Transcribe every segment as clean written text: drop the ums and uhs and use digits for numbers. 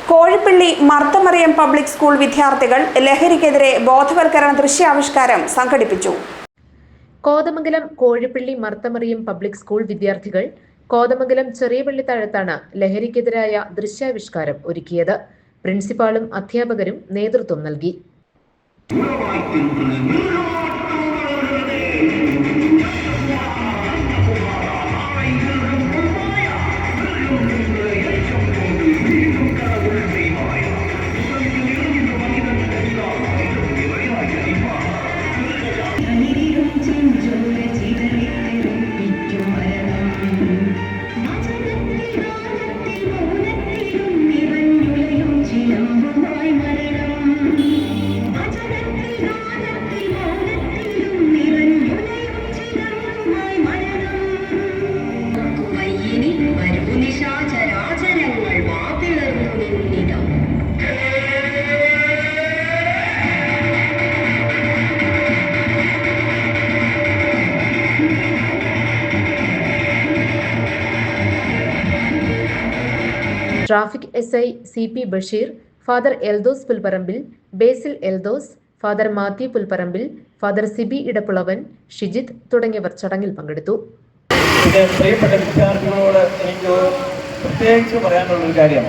Kozhippally Marth Mariam public school വിദ്യാർത്ഥികൾ ലഹരിക്കെതിരെ ബോധവൽക്കരണ ദൃശ്യാവിഷ്കാരം സംഘടിപ്പിച്ചു. കോതമംഗലം കോഴിപ്പള്ളി മർത്തമറിയം പബ്ലിക് സ്കൂൾ വിദ്യാർത്ഥികൾ കോതമംഗലം ചെറിയപള്ളിത്താഴത്താണ് ലഹരിക്കെതിരായ ദൃശ്യാവിഷ്കാരം ഒരുക്കിയത്. പ്രിൻസിപ്പാളും അധ്യാപകരും നേതൃത്വം നൽകി. Traffic SI CP Basheer, father Eldhose Pulparambil, Basil Eldhose, father Mathew Pulparambil, father Sibi Edapulavan, Shijith തുടങ്ങിയവർ ചടങ്ങിൽ പങ്കെടുത്തു. പ്രിയപ്പെട്ട വിദ്യാർത്ഥികളോട് എനിക്ക് പ്രത്യേകിച്ച് പറയാനുള്ളൊരു കാര്യം,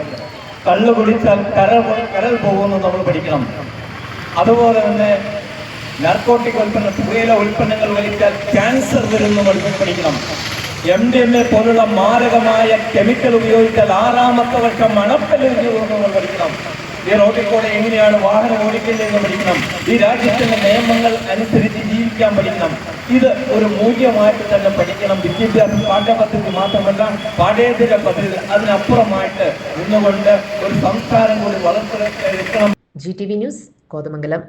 കള്ളു കുടിച്ചാൽ കരൾ പോകുമെന്ന് നമ്മൾ പഠിക്കണം. അതുപോലെ തന്നെ നാർക്കോട്ടിക് പുകയില ഉൽപ്പന്നങ്ങൾ വലിച്ചാൽ ക്യാൻസർ വരുന്നു പഠിക്കണം. MDMA പോലുള്ള മാരകമായ കെമിക്കൽ ഉപയോഗിച്ചാൽ 6ാമത്തെ വർഷം മണപ്പല്ല് നമ്മൾ പഠിക്കണം. ഈ റോഡിൽ കൂടെ എങ്ങനെയാണ് വാഹനം ഓടിക്കേണ്ടതെന്ന് പഠിക്കണം. ഈ രാജ്യത്തിന്റെ നിയമങ്ങൾ അനുസരിച്ച് ജീവിക്കാൻ പഠിക്കണം. ഇത് ഒരു മൂല്യമായിട്ട് തന്നെ പഠിക്കണം. വിദ്യാഭ്യാസ പാഠ്യപദ്ധതി മാത്രമല്ല, പാഠ്യേതര പദ്ധതി അതിനപ്പുറമായിട്ട് നിന്നുകൊണ്ട് ഒരു സംസ്കാരം കൂടി വളർത്തിയെടുക്കണം. GTV news, Kothamangalam.